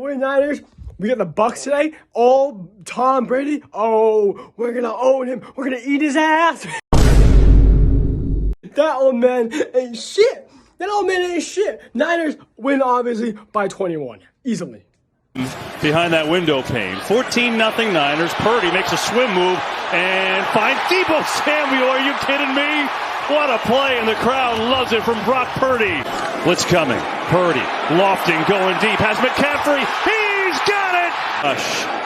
49ers. We got the Bucks today. All Tom Brady. Oh, we're going to own him. We're going to eat his ass. That old man ain't shit. Niners win, obviously, by 21. Easily. Behind that window pane. 14-0 Niners. Purdy makes a swim move and finds Deebo Samuel. Are you kidding me? What a play, and the crowd loves it from Brock Purdy. Blitz coming. Purdy lofting, going deep. Has McCaffrey. He's got it.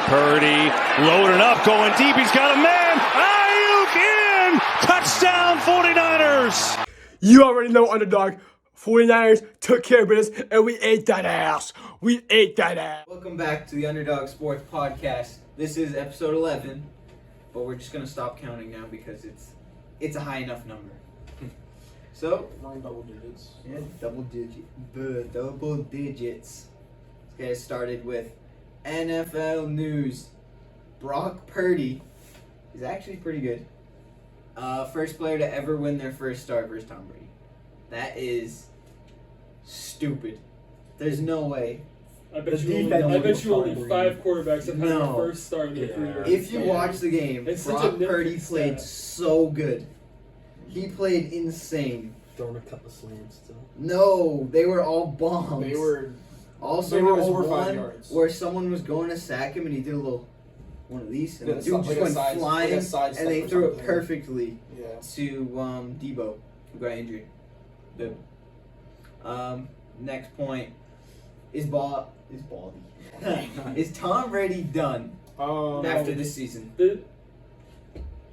Purdy loading up, going deep. He's got a man. Ayuk in. Touchdown 49ers. You already know, Underdog. 49ers took care of business, and we ate that ass. Welcome back to the Underdog Sports Podcast. This is episode 11, but we're just going to stop counting now because it's a high enough number. So, double digits. Yeah, double digits. Let's get started with NFL news. Brock Purdy is actually pretty good. First player to ever win their first start versus Tom Brady. That is stupid. There's no way. I bet you only 5 quarterbacks have had their first start in their career. If you watch the game, Brock Purdy played so good. He played insane. Throwing a couple slants still. No, they were all bombs. They were over 5 yards. Where someone was going to sack him and he did a little one of these, and the dude just went flying, and they threw it perfectly to Deebo, who got injured. Next point is is Tom Brady done after this season?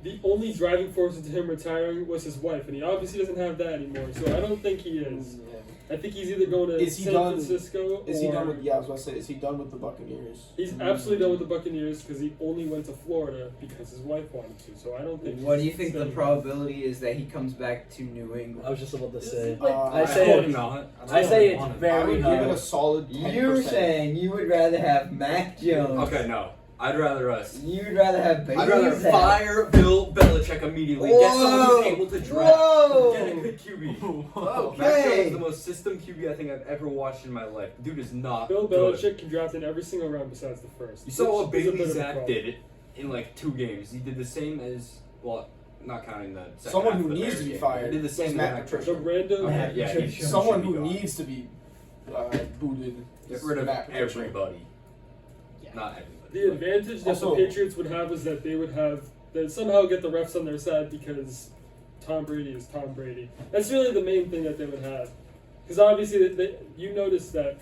The only driving force into him retiring was his wife, and he obviously doesn't have that anymore. So I don't think he is. Yeah. I think he's either going to San Francisco. Is he done with? Yeah, I was about to say, is he done with the Buccaneers? He's absolutely done with the Buccaneers because he only went to Florida because his wife wanted to. So I don't think. What do you think the probability is that he comes back to New England? I was just about to say. I say it's very high. Give it a solid 10%. You're saying you would rather have Mac Jones. Okay, no. I'd rather us. You'd rather have Bailey. I'd rather fire Bill Belichick immediately. Get someone who's able to draft. Get a good QB. Okay. Mac Jones is the most system QB I think I've ever watched in my life. The dude is not Bill good. Belichick can draft in every single round besides the first. You saw what Bailey Zapp did in like 2 games. He did the same as, well, not counting the second Someone half who of the needs Bears to be game. fired. He did the same is as Matt Patricia. The random. Someone who needs to be booted. Get rid of Matt Patricia. everybody. Not everybody. The advantage that the Patriots would have is that they'd somehow get the refs on their side because Tom Brady is Tom Brady. That's really the main thing that they would have. Because obviously, you notice that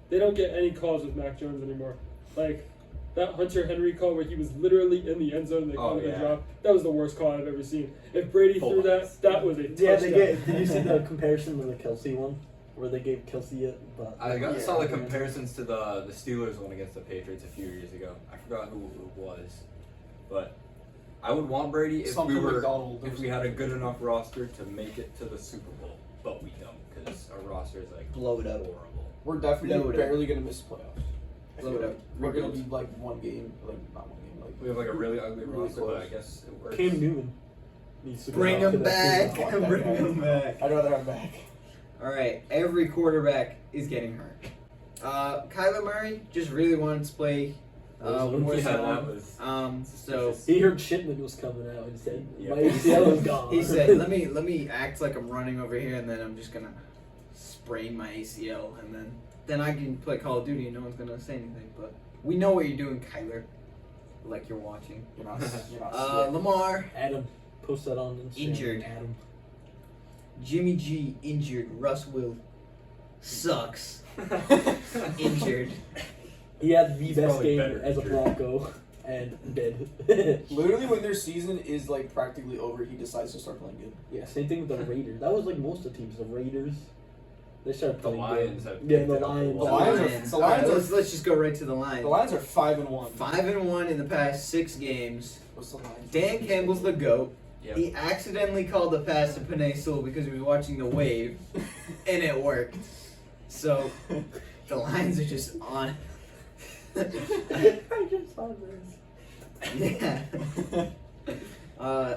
they don't get any calls with Mac Jones anymore. Like that Hunter Henry call where he was literally in the end zone and they called it a drop. That was the worst call I've ever seen. If Brady threw that was a touchdown. Did you see the comparison to the Kelsey one? Where they gave Kelsey it, but I saw the comparisons to the Steelers one against the Patriots a few years ago. I forgot who it was, but I would want Brady if we had a good enough roster to make it to the Super Bowl, but we don't because our roster is like blow it up. Horrible. We're definitely barely gonna miss the playoffs. Blow it up. We're gonna be like one game, not one game. We have like a really ugly roster, but I guess it works. Cam Newton needs to Bring him back. I'd rather have him back. All right, every quarterback is getting hurt. Kyler Murray just really wanted to play more so he heard Shipman was coming out and said, "My ACL is gone." He said, "Let me act like I'm running over here, and then I'm just gonna sprain my ACL, and then I can play Call of Duty, and no one's gonna say anything." But we know what you're doing, Kyler. Like you're watching. You're not Lamar. Adam, post that on Instagram. Injured. Adam. Jimmy G injured. Russ Will sucks. Injured. He had the best game as a Bronco and dead. Literally, when their season is like practically over, he decides to start playing good. Yeah, same thing with the Raiders. That was like most of the teams. The Raiders, they started playing good. The Lions. Let's just go right to the Lions. The Lions are 5-1. 5-1 in the past 6 games. What's the Lions? Dan Campbell's the GOAT. Yep. He accidentally called the pass to Penei Sewell because he was watching the wave, and it worked. So, the Lions are just on. I just saw this. Yeah.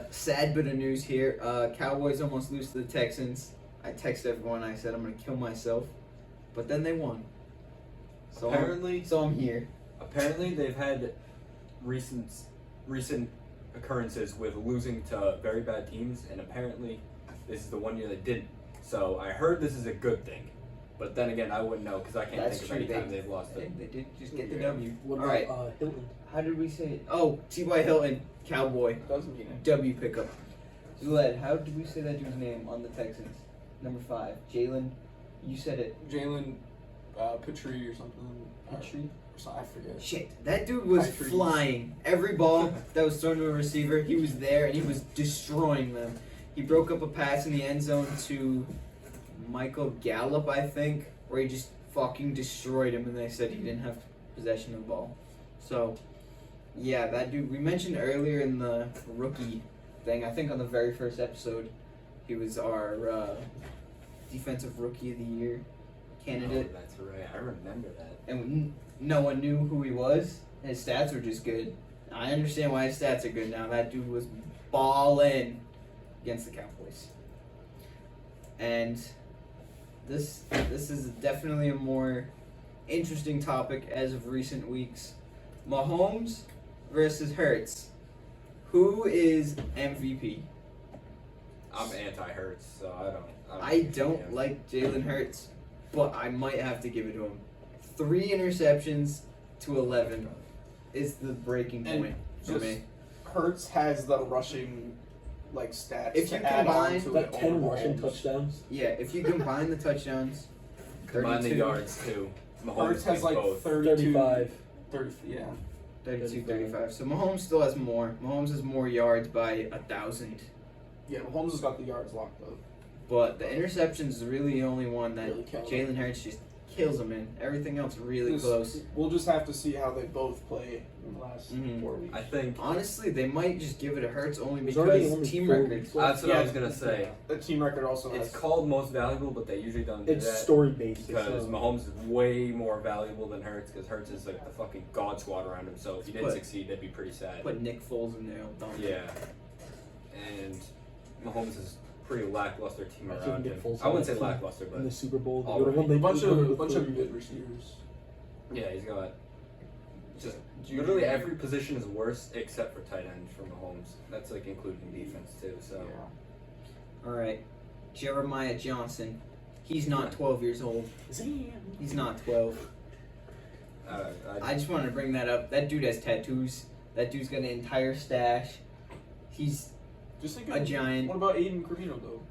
Sad bit of news here. Cowboys almost lose to the Texans. I texted everyone. I said I'm gonna kill myself, but then they won. So Apparently, so I'm here. apparently they've had recent occurrences with losing to very bad teams, and apparently this is the one year they didn't. So I heard this is a good thing, but then again, I wouldn't know because I can't That's think true. of any time they've lost it. They did just get the W. What All about right. Hilton? How did we say it? Oh, T.Y. Hilton, Cowboy, Doesn't mean it. W pickup. Zuled, how did we say that dude's name on the Texans? Number 5, Jalen. You said it. Jalen Petrie or something. Petrie? Or something, I forget. Shit, that dude was Petrie. flying. Every ball that was thrown to a receiver, he was there and he was destroying them. He broke up a pass in the end zone to Michael Gallup, I think, where he just fucking destroyed him, and they said he didn't have possession of the ball. So, yeah, that dude, we mentioned earlier in the rookie thing, I think on the very first episode, he was our defensive rookie of the year candidate, Oh, that's right. I remember that. and no one knew who he was. His stats were just good. I understand why his stats are good now. That dude was balling against the Cowboys. And this is definitely a more interesting topic as of recent weeks. Mahomes versus Hurts. Who is MVP? I'm anti-Hurts, so I don't like Jalen Hurts, but I might have to give it to him. 3 interceptions to 11 is the breaking And point for just- me. Hurts has the rushing stats If to you add on combine to That it 10 over rushing Mahomes. touchdowns. Yeah, if you combine the touchdowns, Combine the 32. yards too. Mahomes Hurts has beats like both. 32, 35. 30, yeah. 32, 35. So Mahomes still has more. Mahomes has more yards by 1,000. Yeah, Mahomes has got the yards locked up. But the interceptions is really the only one that Really kills him. Jalen Hurts just kills him in. Everything else really Just- close. We'll just have to see how they both play in the last Mhm. 4 weeks. I think Honestly, they might just give it to Hurts only There's already because only team 4 records. weeks left. that's what I was gonna say. The team record also It's has. called most valuable, but they usually don't do It's that story based. because Mahomes is way more valuable than Hurts because Hurts is like the fucking god squad around him. So if he didn't But- succeed, that'd be pretty sad. Put Nick Foles in there. Don't Yeah, and Mahomes is pretty lackluster team I think around Nick him. Foles I wouldn't had say a team lackluster, in the but Super Bowl. They Alright. would've won A the- bunch they would've of won good receivers. yeah, he's got just Juju. literally every position is worse except for tight end for Mahomes. That's like including defense too. So Yeah. All right, Jeremiah Johnson. He's not 12 years old. He's not 12. I just wanted to bring that up. That dude has tattoos. That dude's got an entire stash. He's Just think a giant. What about Aiden Carmino though?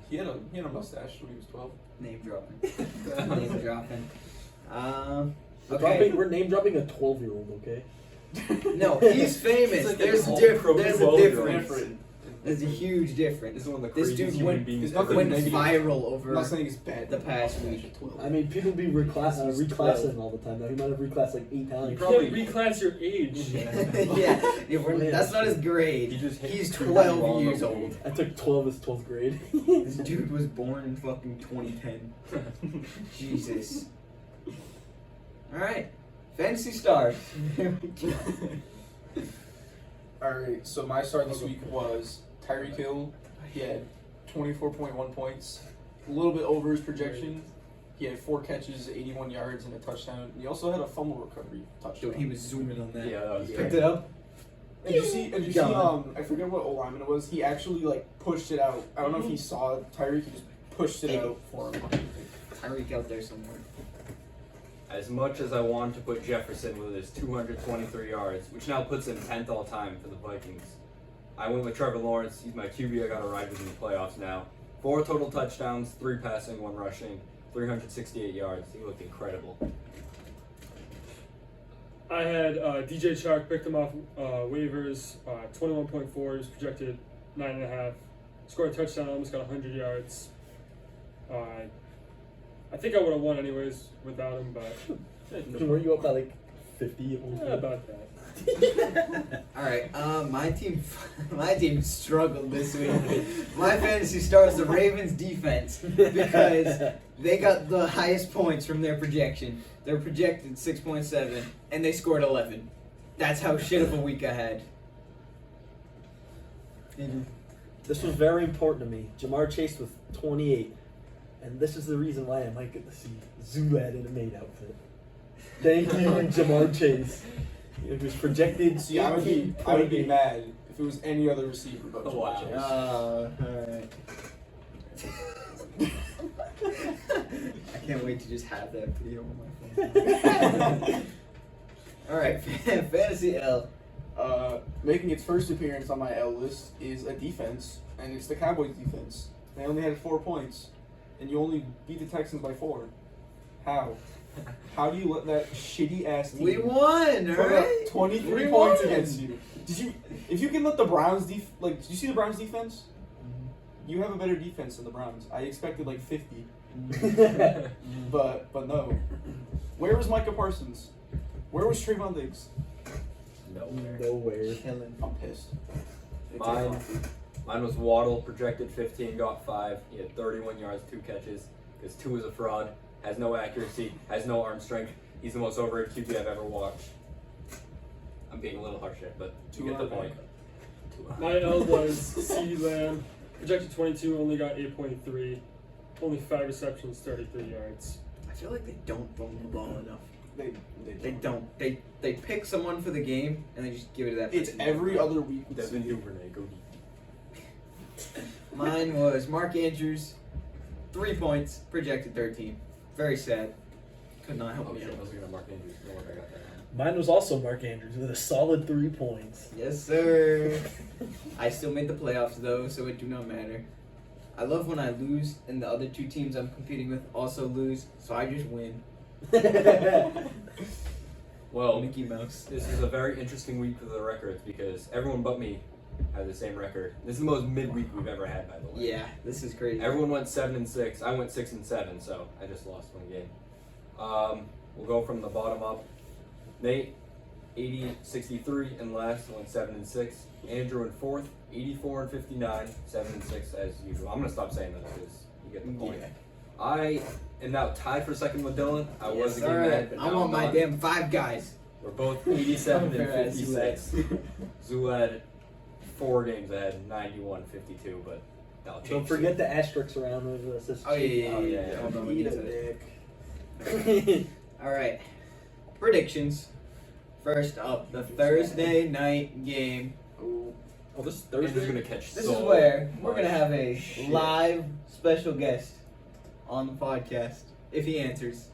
He had a mustache when he was 12. Name dropping. Name dropping. Okay. We're name dropping a 12-year-old, okay? No, he's famous. It's like There's an all different. pro There's a 12-year-old. difference. There's a huge difference. This is one of the This craziest dude human went, beings. There's nothing went negative. viral I'm over not saying it's bad. the past Mustache week. at 12. I mean, people be He's reclassing 12. all the time. Now he might have reclassed like 8 You times. You probably- can't reclass your age. yeah, that's not his grade. He just hit He's too 12 long years ago. old. I took 12 as 12th grade. This dude was born in fucking 2010. Jesus. Alright. Fantasy stars. Alright, so my start this week was Tyreek Hill. He had 24.1 points, a little bit over his projection. He had 4 catches, 81 yards, and a touchdown. He also had a fumble recovery touchdown. Dude, he was zooming on that. Yeah, that was He great. picked it up. And you see, Gone. I forget what O-lineman it was. He actually pushed it out. I don't know if he saw Tyreek. He just pushed it out for him. Tyreek out there somewhere. As much as I want to put Jefferson with his 223 yards, which now puts him 10th all time for the Vikings, I went with Trevor Lawrence. He's my QB. I got to ride with him in the playoffs now. 4 total touchdowns, 3 passing, 1 rushing, 368 yards. He looked incredible. I had DJ Chark, picked him off waivers, 21.4. He was projected 9.5. Scored a touchdown, almost got 100 yards. I think I would have won anyways without him, but Were you up by like 50 at one yeah, point? about that. Alright, my team struggled this week. My fantasy stars the Ravens defense because they got the highest points from their projection. They were projected 6.7 and they scored 11. That's how shit of a week I had. This was very important to me. Jamar Chase with 28. And this is the reason why I might get to see Zulad in a maid outfit. Thank you, Jamar Chase. It was projected. See, I would be mad if it was any other receiver but Watch Jamar it. Alright. I can't wait to just have that video on my phone. Alright, Fantasy L. Making its first appearance on my L list is a defense, and it's the Cowboys defense. They only had 4 points, and you only beat the Texans by 4. How? How do you let that shitty ass team We won, put up alright? 23 We points won. against you? If you can let the Browns did you see the Browns defense? You have a better defense than the Browns. I expected like 50, but no. Where was Micah Parsons? Where was Trayvon Diggs? Nowhere. Killing. I'm pissed. Mine was Waddle, projected 15, got 5. He had 31 yards, 2 catches. Because 2 is a fraud, has no accuracy, has no arm strength. He's the most overrated QB I've ever watched. I'm being a little harsh here, but you get the point. My L was CeeDee Lamb, projected 22, only got 8.3, only 5 receptions, 33 yards. I feel like they don't throw the ball enough. They don't. They pick someone for the game and they just give it to that It's person. every other week. with Devin CeeDee. Duvernay, go deep. Mine was Mark Andrews, 3 points, projected 13. Very sad. Could not help Oh me shit, I out. was gonna Mark Andrews. Don't worry, I got that. Mine was also Mark Andrews with a solid 3 points. Yes, sir. I still made the playoffs though, so it do not matter. I love when I lose and the other 2 teams I'm competing with also lose, so I just win. Well, Mickey Mouse. this is a very interesting week for the records because everyone but me had the same record. This is the most midweek we've ever had, by the way. Yeah, this is crazy. Everyone went 7-6. I went 6-7, so I just lost 1 game. We'll go from the bottom up. Nate, 80-63 and last, went 7-6. Andrew in 4th, 84-59, 7-6 as usual. I'm gonna stop saying this because you get the point. Yeah. I am now tied for second with Dylan. I Yes, was a game ahead, but I now want I'm my not. damn 5 guys. We're both 87 and Fair ass, 56. Zulad 4 games ahead, 91-52, but that'll change. Don't forget the asterisks around with us. Oh yeah. Oh, yeah. Hold on, we'll Eat get a to that. dick. All right, predictions. First up, the Thursday night game. Ooh. Oh, this is Andrew's Thursday. gonna catch This so is where we're much gonna have a shit. live special guest on the podcast if he answers.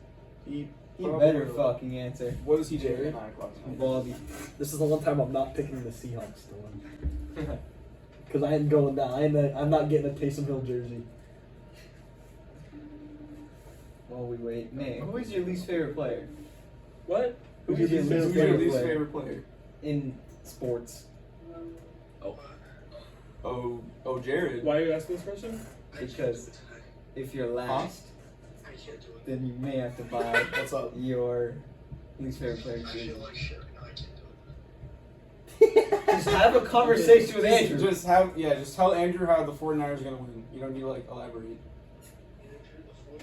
He He probably better will. fucking answer. What is he doing at 9 o'clock? Baldy. This is the one time I'm not picking the Seahawks to win. Because I ain't going down. I'm not getting a Taysom Hill jersey. While we wait, Nate, who is your least favorite player What? Who's Who's your your least favorite least player? favorite player? in sports? Oh, Jared. Why are you asking this question? Because if you're last, then you may have to buy What's up? your least favorite player jersey. Just have a conversation with Andrew. Just tell Andrew how the 49ers are gonna win. You don't need to like elaborate. The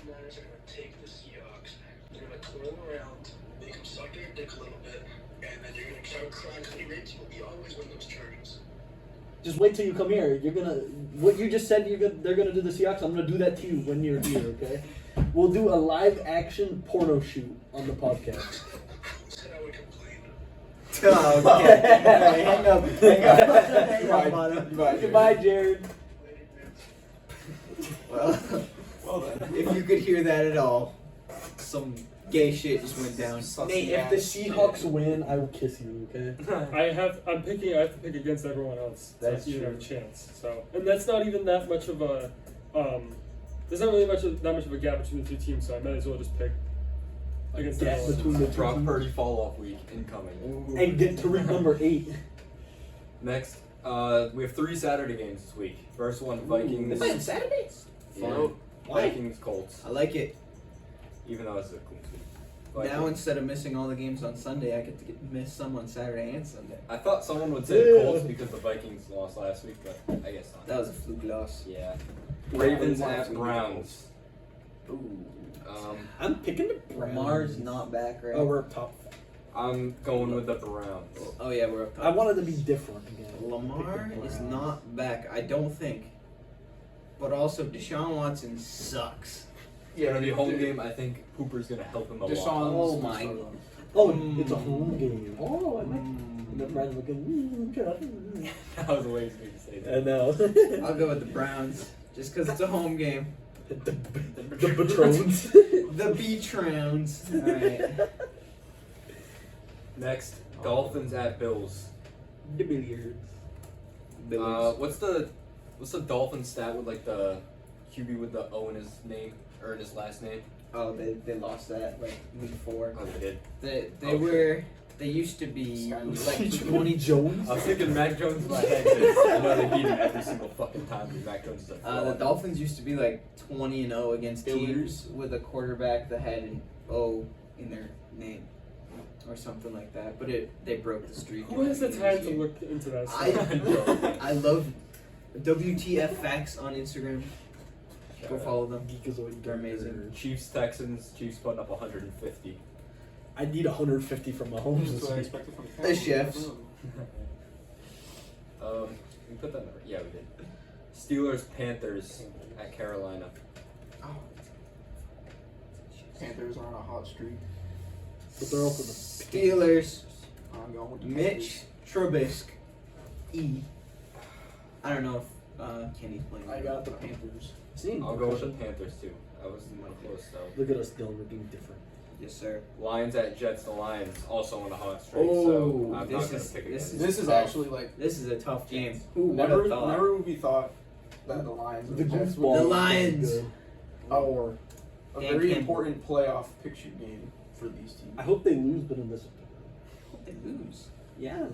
49ers are going to take the Seahawks. They're going to twirl them around, make them suck their dick a little bit, and then they're going to start crying because you always win those charges. Just wait till you come here. You're gonna. What you just said. They're gonna do the Seahawks. I'm gonna do that to you when you're here. Okay. We'll do a live action porno shoot on the podcast. Who said I would complain? Oh, okay. Alright, hang up. Hang up. Goodbye. Goodbye, Jared. Well, Well then. if you could hear that at all, some gay shit just went down. Nate, if the Seahawks win, I will kiss you. Okay. I have to pick against everyone else. That's to even have a true. chance. So, and that's not even that much of a. There's not really that much of a gap between the 2 teams, so I might as well just pick against Gap everyone between else. the Brock 2 Purdy fall off week incoming. and get to read number 8. Next, we have 3 Saturday games this week. First one, Vikings. Wait, Saturdays? Yeah. Why? Vikings Colts. I like it. Even though it's a clean sweep. Now Vikings. instead of missing all the games on Sunday, I get to miss some on Saturday and Sunday. I thought someone would say the Colts because the Vikings lost last week, but I guess not. That was a fluke loss. Yeah. Ravens Yeah, at Browns. Ooh. I'm picking the Browns. Lamar's not back, right? Oh, we're up top. I'm going with the Browns. Oh yeah, we're up top. I wanted to be different again. Lamar Pick the is Browns. not back, I don't think. But also, Deshaun Watson sucks. It's gonna be a home game. I think Hooper's gonna help him a lot. Oh my. Oh, it's a home game. Oh, I like the friends looking. That was a way for me to say that. I know. I'll go with the Browns just because it's a home game. the patrons. The Beach Rounds. All right. Next, Dolphins at Bills. The Billiards. What's the Dolphins stat with like the QB with the O in his name or in his last name? Oh, they lost that like week 4. Oh, they did. They used to be Like 20 Jones. I was thinking Mac Jones in my head. 'Cause I know they beat him every single fucking time. Because Mac Jones is a The fraud. Dolphins used to be like 20-0 against teams with a quarterback that had an O in their name or something like that. But they broke the streak. Who has the time to look into that stuff? I love WTF Facts on Instagram. Go follow them. Geekazoid. They're amazing. Chiefs Texans. Chiefs putting up 150. I need 150 from Mahomes That's this what I week. expected from The chefs. We put that number. Yeah, we did. Steelers Panthers at Carolina. Panthers are on a hot streak. But they're also the Steelers. I'm going with the Mitch Trubisky. I don't know if Kenny's playing. Panthers. I got the Panthers. I'll go with the Panthers too. I was close though. Look at us, Dylan. We're being different. Yes, sir. Lions at Jets. The Lions also on a hot streak. Oh, so I'm not this gonna is- pick this against. This is tough. actually like This is a tough game. Who would never have thought? would we thought that the Lions or the Jets would The be Lions. Or a Dan very Campbell. important playoff picture game for these teams. I hope they lose, but in this. They lose. Yeah,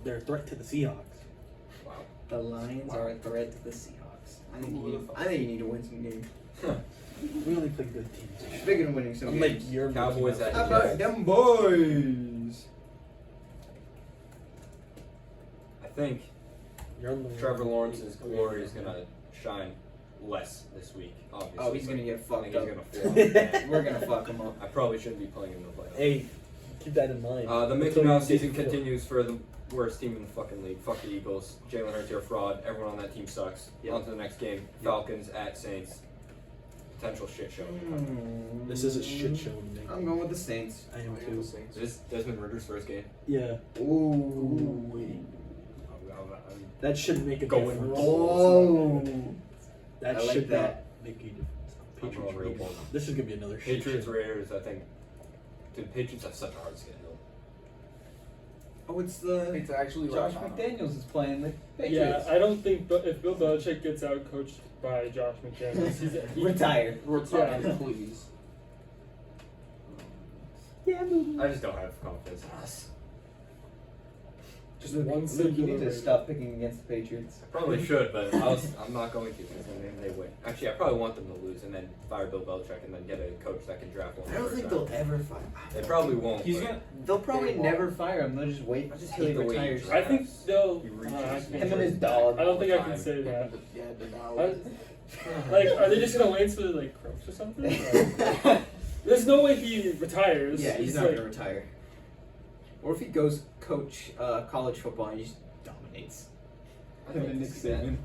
they're a threat to the Seahawks. Wow. The Lions are a threat to the Seahawks. I think you need to win some games. We only play good teams. Speaking of winning some I'm like games, your Cowboys at how about Jets. them boys? I think You're on the Trevor Lawrence's glory is gonna shine less this week. Obviously. Oh, he's gonna get I fucked think up. he's gonna flop. We're gonna fuck him up. I probably shouldn't be playing him in the playoffs. Hey, keep that in mind. The Mickey Until Mouse you get season to the- continues for the worst team in the fucking league. Fuck the Eagles. Jalen Hurts, you're a fraud. Everyone on that team sucks. Yep. On to the next game. Falcons at Saints. Potential shit show. This is a shit show to me. I'm going with the Saints. I am I am too. the Saints. Is this Desmond Ritter's first game? Yeah, Ooh. I'm that shouldn't make a Going difference. Oh. That I like should that. not make a difference. I'm Patriots going real Raiders. bold. This is gonna be another shit Patriots show. Raiders, I think. Dude, Patriots have such a hard schedule. Oh, it's the It's actually Josh like, McDaniels is playing the Yeah, Patriots. I don't think if Bill Belichick gets out coached by Josh McDaniels, he Retired. Retire, please. I just don't have confidence in us. just one Luke, you singular need to Raider. stop picking against the Patriots. I probably should, but I'm not going to because then they win. Actually, I probably want them to lose and then fire Bill Belichick and then get a coach that can draft one. I don't think they'll ever fire. They probably won't. He's but gonna. They'll probably They won't. never fire him. They'll just wait I just until he hate the way he retires. drafts. I think they'll. He I reaches can't Him and say- his dog. I don't think I all can the say Yeah, that. the now. Like, are they just gonna wait until he like croaks or something? Like, there's no way he retires. Yeah, he's It's not like, gonna retire. Or if he goes coach college football and he just dominates. I think Nick Saban.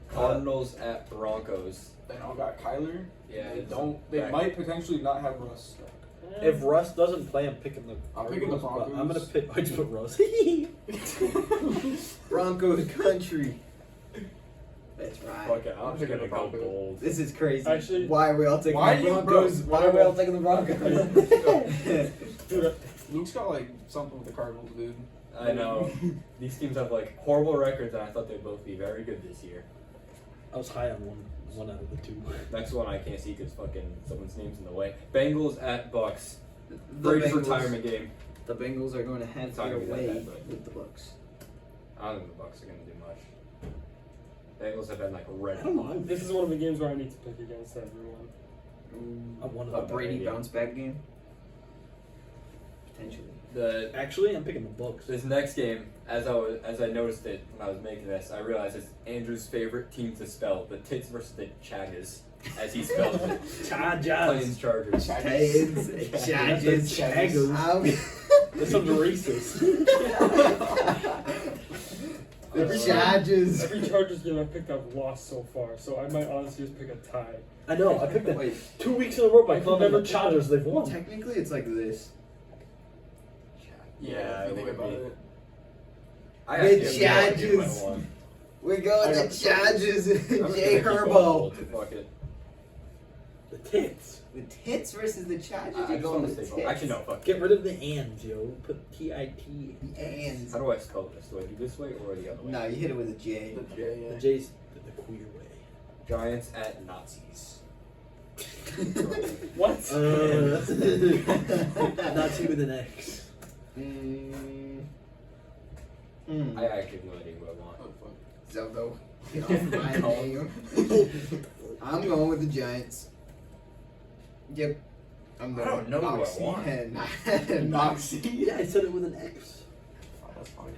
Cardinals at Broncos. They now got Kyler. Yeah, They it's don't. They back. might potentially not have Russ. If Russ doesn't play, I'm picking the. I'm picking the Cardinals, but I'm gonna Broncos. pick. I just put Russ. Broncos country. That's right. Fuck it, I'm just picking gonna the go Broncos. bold. This is crazy. Actually- why are we all taking Why the you- Broncos? bro, Why are we all taking the Broncos? Dude, Luke's got like something with the Cardinals, dude. I know. These teams have like horrible records, and I thought they'd both be very good this year. I was high on one out of the two. Next one I can't see because fucking someone's name's in the way. Bengals at Bucks. The Brady's Bengals- retirement game. The Bengals are going to have It's not their gonna be that way bad, but- with the Bucks. I don't think the Bucks are gonna do much. Bengals have been like red I don't hot. know. this is one of the games where I need to pick against everyone. I wanted A the Brady idea. bounce back game? Potentially. Actually, I'm picking the Bucks. This next game, as I noticed it when I was making this, I realized it's Andrew's favorite team to spell, the Tits versus the Chagas, as he spells it. Plains Chargers. Titans, Chargers, Chagas. This one's racist. The Chargers. Every Chargers game I picked, I've lost so far. So I might honestly just pick a tie. I know. I picked them Wait. 2 weeks in a row by I've calling them the never- Chargers. They've won. Technically, it's like this. Yeah, if you it think would about be. it. I The actually have no idea who I Chargers. won. We're going I to got the Chargers. I'm just Jay gonna keep Herbo. going. Fuck it. The tits. The Tits versus the Chargers. I You're just going want to with stay the focused. Actually, Tits. no, fuck. Get rid of the ands, yo. Put T-I-T. The Ands. How do I spell this? Do I do this way or the other way? No, you hit it with a J. The J, yeah. The J's the queer way. Giants at Nazis. What? Nazi with an X. I actually have no idea who I want. Oh, fuck. Zeldo. Get off my name. I'm going with the Giants. Yep. I'm I don't know who I Moxie want. and Moxie. Yeah, I said it with an X. Oh, that's funny.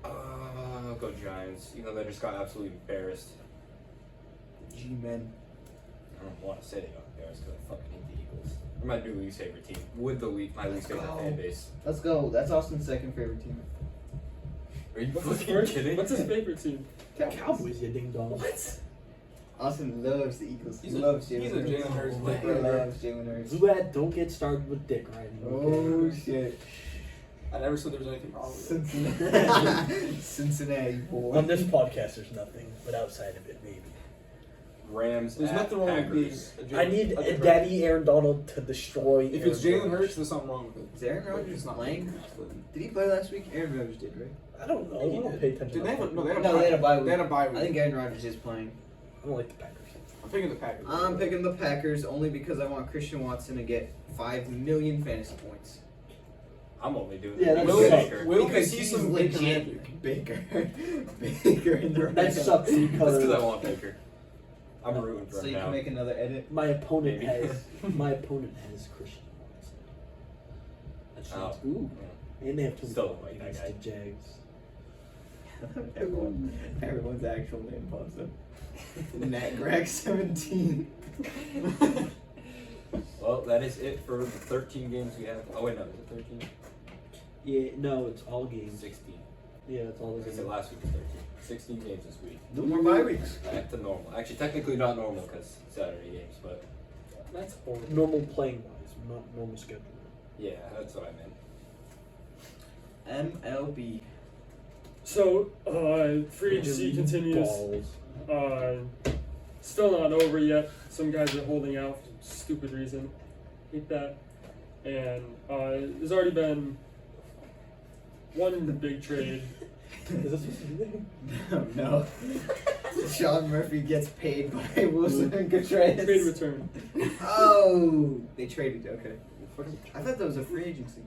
I'll go Giants, even though they just got absolutely embarrassed. G-Men. I don't want to say they got embarrassed because I fucking hate the Eagles. They're my new least favorite team. With my least favorite go. fan base. Let's go. That's Austin's second favorite team. Are you What's his fucking first? kidding? What's his favorite team? Cowboys, you ding dong. What? Austin loves the Eagles. He's he a- loves he's a Jalen Jalen Hurts Hurts. He player. loves Jalen Hurts. Zubat, don't get started with dick riding. Oh Okay? shit. I never said there was anything wrong with it. Cincinnati. Cincinnati boy. On this podcast, there's nothing, but outside of it, maybe. Rams There's at nothing wrong with being Packers. a Jalen- I need a different- Daddy Aaron Donald to destroy. If it's Aaron Jalen Rodgers. Hurts, there's something wrong with it. Is Aaron But Rodgers it's not playing? But- Did he play last week? Aaron Rodgers did, right? I don't know. I don't pay attention. Did they have a, no, they had a No, bye. they had a bye week. They had a bye week. I think Aaron Rodgers is playing. I don't like the Packers. I'm picking the Packers. I'm picking the Packers only because I want Christian Watson to get 5 million fantasy points. I'm only doing Yeah, that that's because sucks. Baker. Will we Because see he's some Baker legit magic? Baker. Baker in the That sucks That's because I because want Baker. I'm rooting for So him you now. can make another edit. my opponent Maybe. has Christian Watson. That's Oh. ooh, and they have 2 Still don't like against that the Jags. Everyone's actual name pops up. Nat Greg 17. Well, that is it for the 13 games we have. Oh wait, no, is it 13? Yeah, no, it's all games. 16. Yeah, it's all I was the gonna say games. last week was 13. 16 games this week. No more bye weeks. Back to normal. Actually, technically not normal because Saturday games, but That's horrible. Normal playing wise, not normal schedule. yeah, that's what I meant. MLB. So, free agency continues. Balls. Still not over yet. Some guys are holding out for some stupid reason. Hate that. And there's already been one big trade. Is this supposed to be there? No. Sean Murphy gets paid by Wilson and Contreras. Trade return. Oh, they traded. Okay. I thought that was a free agency.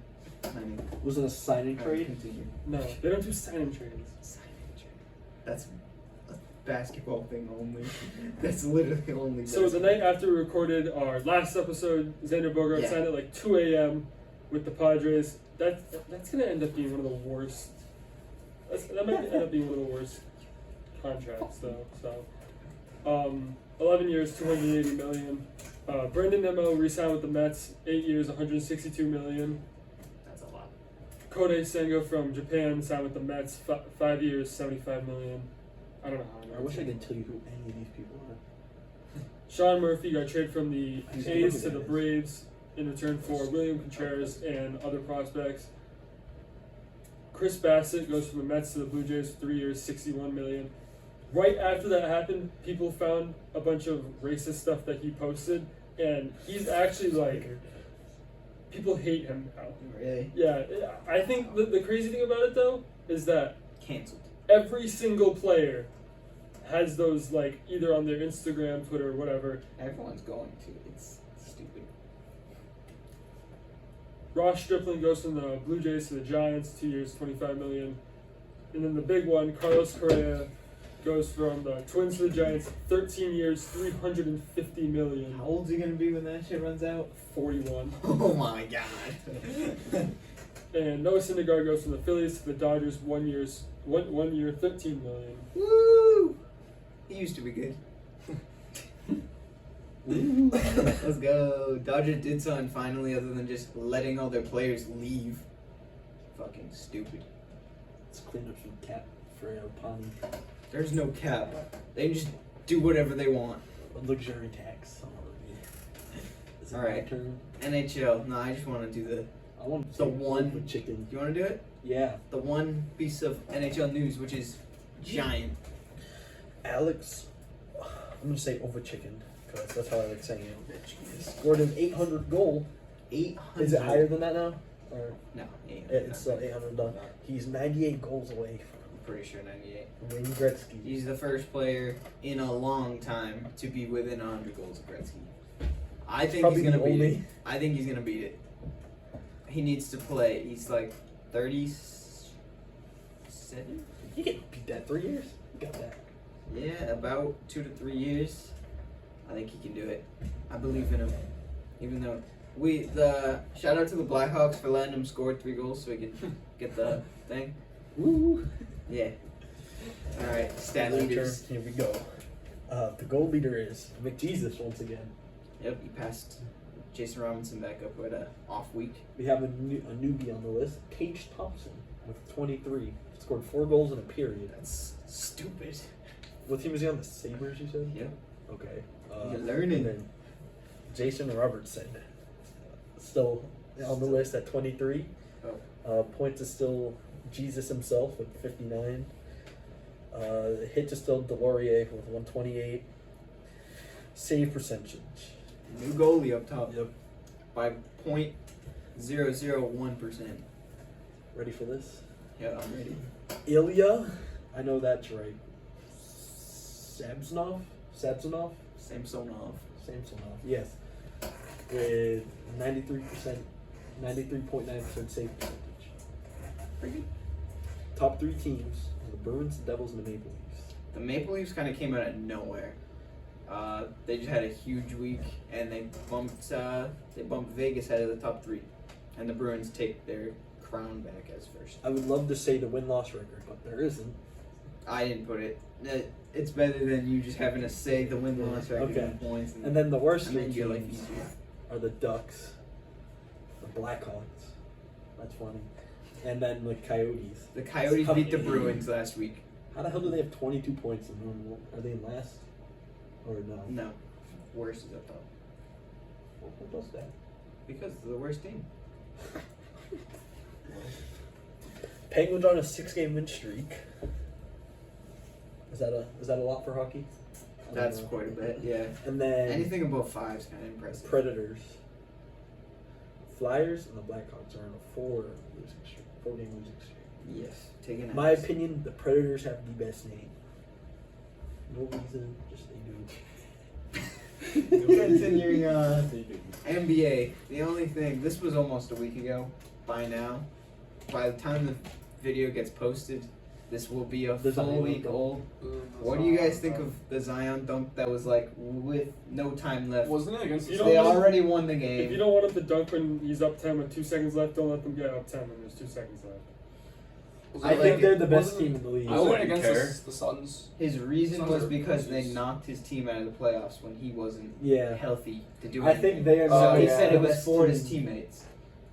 I mean, Was it a signing trade? Continue. No, they don't do signing trades. Signing trade. That's a basketball thing only. That's literally only. So the night after we recorded our last episode, Xander Bogaerts Yeah. signed at like 2 a.m. with the Padres. That's gonna end up being one of the worst. That might end up being one of the worst contracts though. So, 11 years, 280 million. Brendan Nimmo re-signed with the Mets, 8 years, 162 million. That's a lot. Kodai Senga from Japan signed with the Mets, 5 years, 75 million. I don't know how. I wish I could tell you who any of these people are. Sean Murphy got traded from the I used to A's look to at the that. Braves in return for William Contreras and other prospects. Chris Bassett goes from the Mets to the Blue Jays for 3 years, 61 million. Right after that happened, people found a bunch of racist stuff that he posted, and he's actually like, people hate him now. Really? Yeah, I think the crazy thing about it though is that Cancelled. every single player has those like either on their Instagram, Twitter, or whatever. Everyone's going to. It's stupid. Ross Stripling goes from the Blue Jays to the Giants, 2 years, 25 million. And then the big one, Carlos Correa, goes from the Twins to the Giants, 13 years, 350 million. How old's he gonna be when that shit runs out? 41. Oh my god. And Noah Syndergaard goes from the Phillies to the Dodgers, 1 year, 13 million. Woo! He used to be good. Let's go. Dodgers did something finally other than just letting all their players leave. Fucking stupid. Let's clean up some cap for Pani. There's no cap. They just do whatever they want. A luxury tax. Is it my Alright. turn? NHL. No, I just want to do the. I want The one- with chicken. You want to do it? Yeah. The one piece of NHL news, which is giant. Alex, I'm gonna say over chicken because that's how I like saying it. Scored an 800 goal. 800. Is it higher than that now? Or No, 800. it's 800 done. He's 98 goals away I'm pretty sure 98. from Wayne Gretzky. He's the first player in a long time to be within 100 goals of Gretzky. I think Probably he's gonna the beat only- it. I think he's gonna beat it. He needs to play. He's like 37. You can beat that 3 years. You got that. Yeah, about 2 to 3 years. I think he can do it. I believe in him. Even though shout out to the Blackhawks for letting him score 3 goals so he can get the thing. Woo! Yeah. All right, stat Turn. leaders. Here we go. The goal leader is McJesus once again. Yep, he passed Jason Robinson back up with a off week. We have a newbie on the list, Tage Thompson, with 23. Scored 4 goals in a period. That's stupid. What team is he on? The Sabres, you said? Yep. Okay. You're learning. And then Jason Robertson, still on the list at 23. Points is still Jesus himself with 59. Hit is still Delorier with 128. Save percentage. New goalie up top. Yep. By 0.001%. Ready for this? Yeah, I'm ready. Ilya, I know that's right. Samsonov? Samsonov. Yes. With 93.9% save percentage. Pretty good. Top 3 teams: the Bruins, the Devils, and the Maple Leafs. The Maple Leafs kind of came out of nowhere. They just had a huge week, and they bumped Vegas out of the top 3, and the Bruins take their crown back as first. I would love to say the win-loss record, but there isn't. I didn't put it. It's better than you just having to say the win-loss record Okay. and points. And then the worst I 3 made your life teams easier. are the Ducks, the Blackhawks. That's funny. And then the Coyotes. The Coyotes beat the Bruins last week. How the hell do they have 22 points? Are they in last? Or no? No, worst is up top What does that? because they're the worst team. Penguins on a 6-game win streak. Is that a lot for hockey? I don't That's know. quite a bit. Yeah. And then Anything above 5 is kind of impressive. Predators, Flyers, and the Blackhawks are on a 4-game losing streak. Yes. Taking In my opinion, the Predators have the best name. No reason, just they do. Continuing on. NBA. The only thing, this was almost a week ago. By now, by the time the video gets posted, this will be a The full Zion week dunk. old. What do you guys think of the Zion dunk that was like with no time left? Wasn't it against the You They don't- already won the If you game. don't want him to dunk when he's up 10 with 2 seconds left, don't let them get up 10 when there's 2 seconds left. I think they're the best team in the league. I Wasn't it wouldn't against care. the Suns? His reason Suns was are because they losers. knocked his team out of the playoffs when he wasn't Yeah. healthy to do I anything. think they are. So he yeah. said it was best for his team. teammates.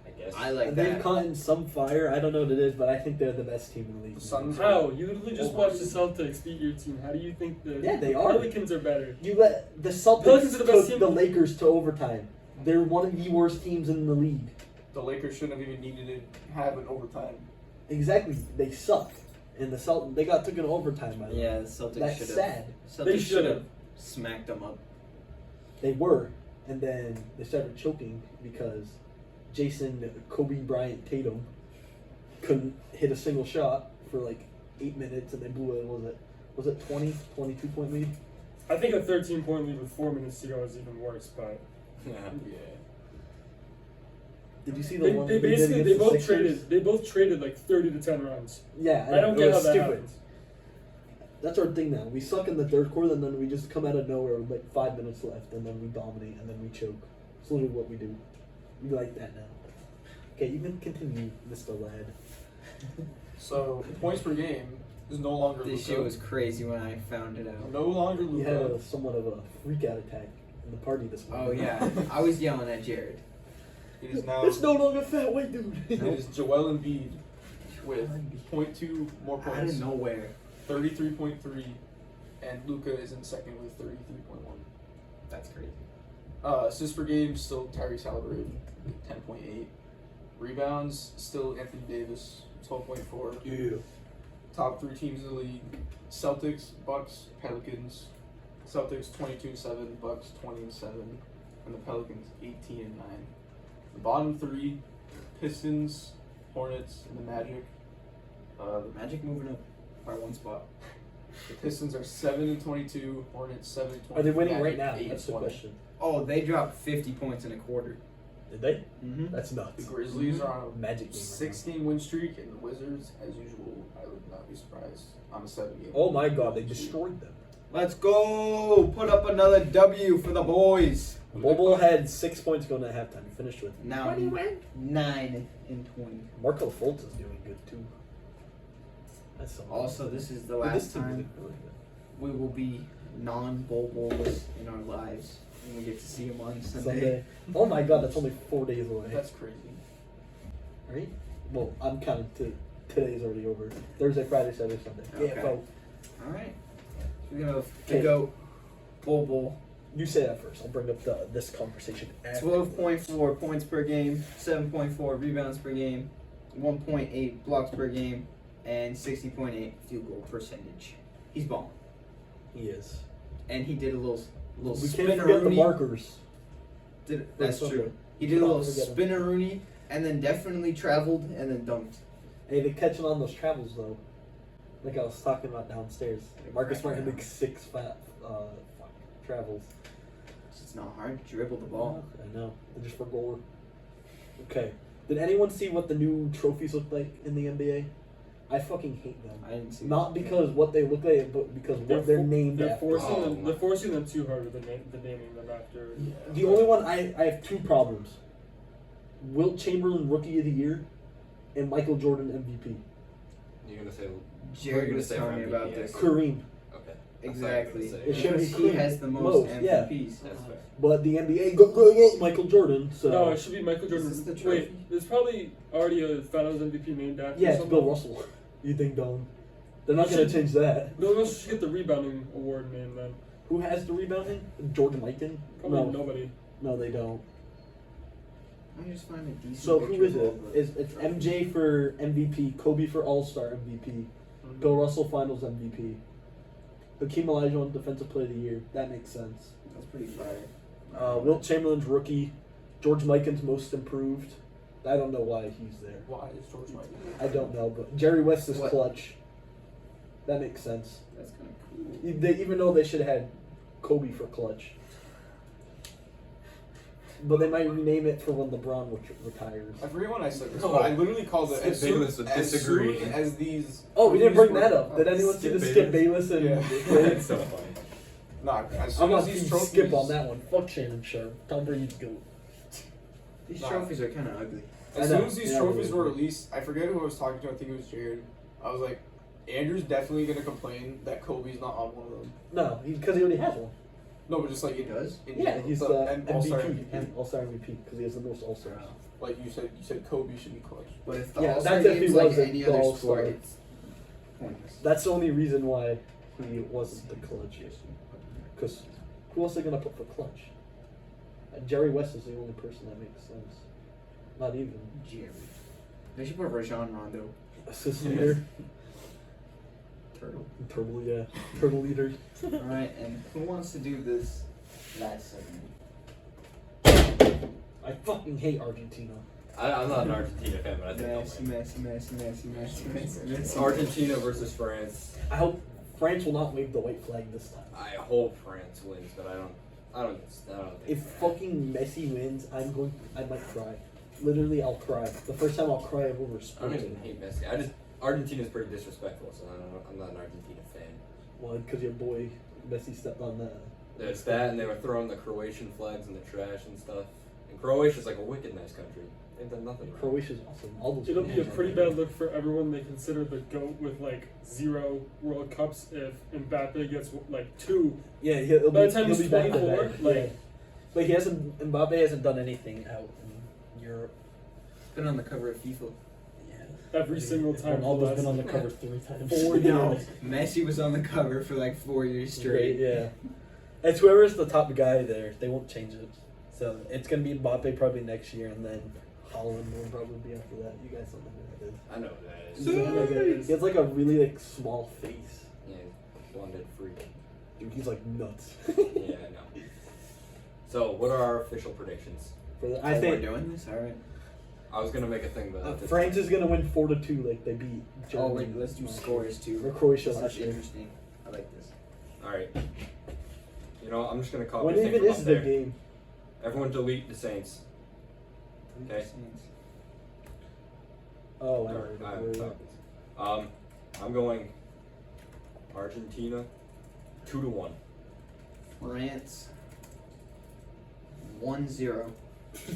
I guess. I like They've that. caught in some fire. I don't know what it is, but I think they're the best team in the league. The Suns How? You literally just watched the Celtics beat your team. How do you think the Yeah, they are. Pelicans are better? You let the Celtics Pelicans are the best took team. the Lakers to overtime. They're one of the worst teams in the league. The Lakers shouldn't have even needed to have an overtime. Exactly, they suck. And they got taken to overtime by them. Yeah, the Celtics That's should have. sad. Celtics They should have should've. smacked them up. They were, and then they started choking because Jason Kobe Bryant Tatum couldn't hit a single shot for like 8 minutes, and they blew it. Was it 22 point lead? I think a 13-point lead with 4 minutes to go is even worse, but Yeah. Did you see the they one they did basically against the Sixers? they both traded like 30 to 10 runs. Yeah, I don't it get how was that stupid. happens. That's our thing now. We suck in the third quarter, and then we just come out of nowhere with like 5 minutes left, and then we dominate, and then we choke. It's literally what we do. We like that now. Okay, you can continue, Mr. Lad. So points per game is no longer This Luka. shit was crazy when I found it out. No longer We had Luka. somewhat of a freak out attack in the party this morning. Oh yeah, I was yelling at Jared. It is now. It's no longer fat white dude. It is Joel Embiid with 0.2 more Out points, of nowhere. 33.3, and Luka is in second with 33.1. That's crazy. Assists per game, still Tyrese Halliburton, 10.8. Rebounds, still Anthony Davis, 12.4. Yeah. Top 3 teams in the league: Celtics, Bucks, Pelicans. Celtics 22-7, Bucks 20-7, and the Pelicans 18-9. The bottom 3: Pistons, Hornets, and the Magic. The Magic moving up by 1 spot. The Pistons are 7-22, Hornets 7-20. Are they winning Magic right now? 8-20. That's the question. Oh, they dropped 50 points in a quarter. Did they? Mm-hmm. That's The nuts. Grizzlies are on a Magic game. Right 6-game win streak, and the Wizards, as usual, I would not be surprised, on a 7-game. now. Oh my God, they destroyed them. Let's go! Put up another W for the boys. Bobo had 6 points going at halftime. He finished with Now 9 in 20. Marco Fultz is doing good too. That's so. Also, this is the But last team is time really good. we will be non-Boboless in our lives, and we get to see him on Sunday. Sunday. Oh my God, that's only 4 days away. That's crazy. Right? Well, I'm counting to today's already over. Thursday, Friday, Saturday, Sunday. Okay. Yeah, so All right. We're gonna Okay. go Bobo. you say that first. I'll bring up this conversation after. 12.4 points per game, 7.4 rebounds per game, 1.8 blocks per game, and 60.8 field goal percentage. He's balling, He is. and he did a little We can't spin forget the Rooney. markers. That's Sunday. true. He did a Cannot little forget him. spin Rooney, and then definitely traveled and then dunked. Hey, they're catching on those travels though. Like I was talking about downstairs. Marcus Smart can make 6 travels. It's not hard to dribble the ball. I know. They're just for goal. Okay. Did anyone see what the new trophies look like in the NBA? I fucking hate them. I didn't see. Not because what they look like, but because what they're named They're after. forcing Oh, them. my. They're forcing them too hard with the naming them after. The only one I have 2 problems. Wilt Chamberlain Rookie of the Year and Michael Jordan MVP. You're gonna say. Jared you're was gonna say telling me for about MVP, this. Kareem. Okay. Exactly. It It should be Because he Kareem. has the most yeah. MVPs. That's fair. But the NBA go Michael Jordan. So No, it should be Michael Jordan. Is this the Wait, trophy? there's probably already a Finals MVP named after. yeah, it's someone. Bill Russell. You think Don? They're not gonna change that. Bill Russell should get the rebounding award name then. Who has the rebounding? George Mikan? Probably No, nobody. no, they don't. I just find a decent. So picture who is of it? all the It's trophies. MJ for MVP, Kobe for All-Star MVP, Bill Russell Finals MVP, Hakeem Olajuwon Defensive Player of the Year. That makes sense. That's pretty fire. Wilt Chamberlain's Rookie, George Mikan's Most Improved. I don't know why he's there. Why is George Michael? I don't know, but Jerry West is What? clutch. That makes sense. That's kind of cool. Even though they should have had Kobe for clutch. But they might rename it for when LeBron retires. I forget when I said this, No. but I literally called it Skip as soon Bayless would as disagree. soon as these. Oh, we didn't bring that were- up. Did anyone see Skip the Skip Bayless and Yeah. That's so funny. Nah, as I'm soon not as these team trophies. Skip on that one. Fuck Shannon Sharp. Tom Brady's goat. These Nah. trophies are kind of ugly. As I know. soon as these Yeah, trophies really. were released, I forget who I was talking to. I think it was Jared. I was like, Andrew's definitely gonna complain that Kobe's not on one of them. No, because he already has one. No, but just like He does? In Yeah, general, he's the the All-Star MVP and All-Star MVP because he has the most All-Stars. Like you said Kobe should be clutch. But if the Yeah, All-Star that's if he game's like wasn't any the other All-Star. sport, it's pointless. That's the only reason why he wasn't the clutch. Because who else are they gonna put for clutch? Jerry West is the only person that makes sense. Not even Jerry. They should put Rajon Rondo. assist leader. Turtle. Turtle, yeah. Turtle leader. Alright, and who wants to do this last segment? I fucking hate Argentina. I'm not an Argentina fan, but I think they'll Messi, win. Messi. Argentina versus France. I hope France will not wave the white flag this time. I hope France wins, but I don't think If fucking Messi wins, I might cry. Literally, I'll cry. The first time I'll cry over I don't sports. even hate Messi. Argentina's pretty disrespectful, so I'm not an Argentina fan. Well, because your boy Messi stepped on that. There's that, and they were throwing the Croatian flags in the trash and stuff. And Croatia's like a wicked nice country. They've done nothing wrong. Croatia's awesome. All those It'll be a players pretty are bad great. look for everyone they consider the GOAT with like 0 World Cups if Mbappe gets like 2. Yeah, he'll By be, the time he'll he's be back to 24, back. like- Yeah. But he hasn't. Mbappe hasn't done anything out in Europe. Been on the cover of FIFA. Yeah. every single time. Ronaldo's been on the cover 3 times. 4 years. Messi was on the cover for like 4 years straight. Yeah. It's whoever's the top guy there. They won't change it. So it's gonna be Mbappe probably next year, and then Holland will probably be after that. You guys don't know who that is. I know who that is. He has like a really like small face. Yeah, blonde freak. Dude, he's like nuts. Yeah, I know. So, what are our official predictions? I We're think doing this? Alright. I was gonna make a thing, but France is gonna win 4-2, like they beat Oh, Germany. wait, let's do scores too. Or Croatia This last is year. interesting. I like this. All right. You know, I'm just gonna copy. When a thing even from is up the there. game? Everyone delete the Saints. Okay. Oh, I Alright, know. I'm going Argentina 2-1. France 1-0.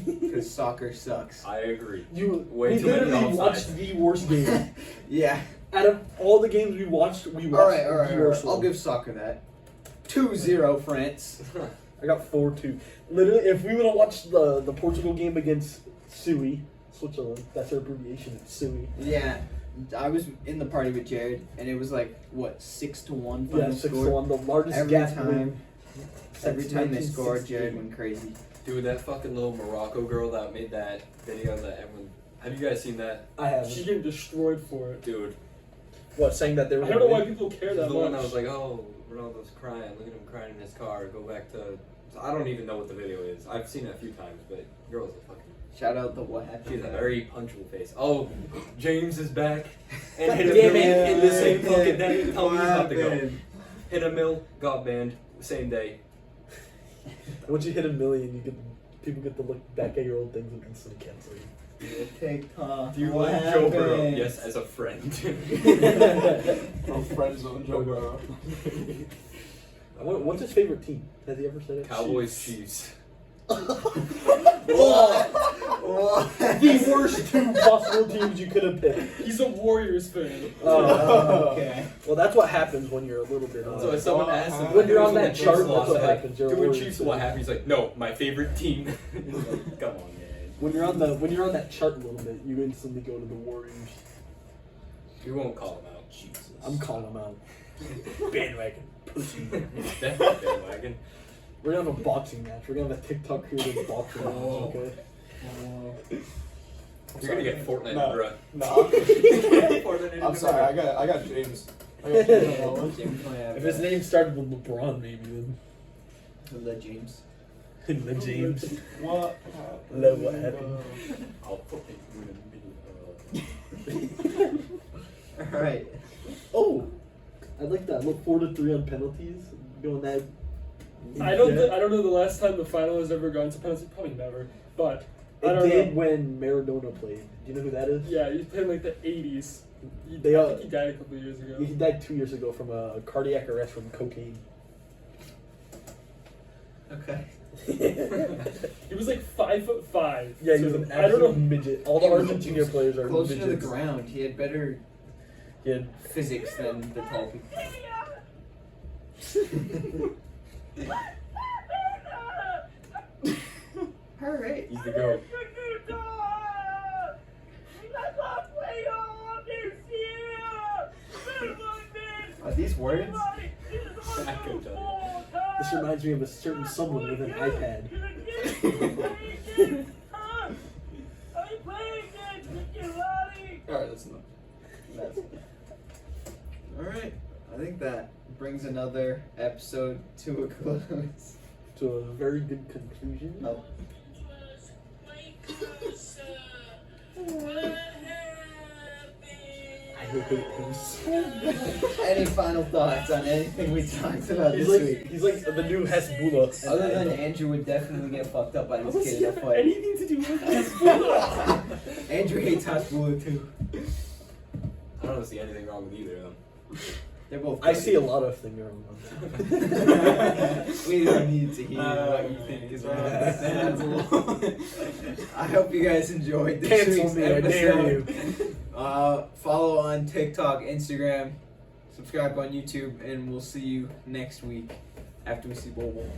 Because soccer sucks. I agree. You Way we too many literally offsides. watched the worst game. Yeah. Out of all the games we watched the Alright. worst I'll one. give soccer that. 2-0 France. I got 4-2. Literally, if we would have watched the Portugal game against SUI, Switzerland, that's our abbreviation, it's SUI. Yeah. I was in the party with Jared, and it was like, what, 6-1 Yeah, final score? 6-1, the largest Every gap time. win Every since time they scored, 1960. Jared went crazy. Dude, that fucking little Morocco girl that made that video that everyone. Have you guys seen that? I have. She's getting destroyed for it. Dude, What, saying that they were I don't know gonna why win? people care she's that the much. one that was like, oh, Ronaldo's crying. Look at him crying in his car. Go back to. I don't even know what the video is. I've seen it a few times, but girl's a fucking. Shout out the what happened. She's a very punchable face. Oh, James is back and God hit a damn million it. in the same fucking day. Tell me he's What about to go. happened? Hit a mill, got banned, same day. Once you hit 1 million, people get to look back at your old things and instantly cancel you. TikTok. Do you what like Joe Burrow? happened? Yes, as a friend. From friend zone, Joe Burrow. What's his favorite team? Has he ever said it? Cowboys, Chiefs. The worst 2 possible teams you could have picked. He's a Warriors fan. Oh, Okay. Well, that's what happens when you're a little bit. So if someone asks him when you're on who's that the chart, Chiefs that's lost, what like, happens. You're a doing Warriors Chiefs, fan. what happened? He's like, no, my favorite team. Like, come on, man. When you're on that chart a little bit, you instantly go to the Warriors. We won't call him out. Jesus. I'm calling them out. Bandwagon. Pussy. Definitely bandwagon. We're gonna have a boxing match. We're gonna have a TikTok created boxing match. Okay. You're gonna get Fortnite, No. bruh. No. I'm sorry, I got James. I got James on that one. James might have If his name started with LeBron, maybe then. Le James. Le James. What? Love what happened. I'll fucking win Alright. Oh, I like that. Look, 4-3 on penalties. Going that. I don't know the last time the final has ever gone to penalty. Probably never. But I It don't did know. when Maradona played. Do you know who that is? Yeah, he's playing like the 80s. I They think he died a couple of years ago. He died 2 years ago from a cardiac arrest from cocaine. Okay. He was like 5'5". Yeah, he was so an I don't know. absolute midget. All the Argentina players are Closer to the midgets. ground. He had better Yeah. physics than the tall people. Alright. He's the goat. Are these words? I could tell This reminds me of a certain someone with an iPad. Alright, that's enough. Alright. I think that brings another episode to a close. To a very good conclusion. Oh. I hate things. Any final thoughts on anything we talked about He's this like, week? he's like the new Hezbollah. Other than Andrew would definitely get fucked up by this What's kid he in a have fight. anything to do with Hezbollah? Andrew hates Hasbulla too. I don't see anything wrong with either of them. They're both. I see a lot of things wrong. We don't need to hear what you think is wrong. That's a little- I hope you guys enjoyed this Cancel week's me, I dare episode. you. Follow on TikTok, Instagram, subscribe on YouTube, and we'll see you next week after we see Bowl Bowl.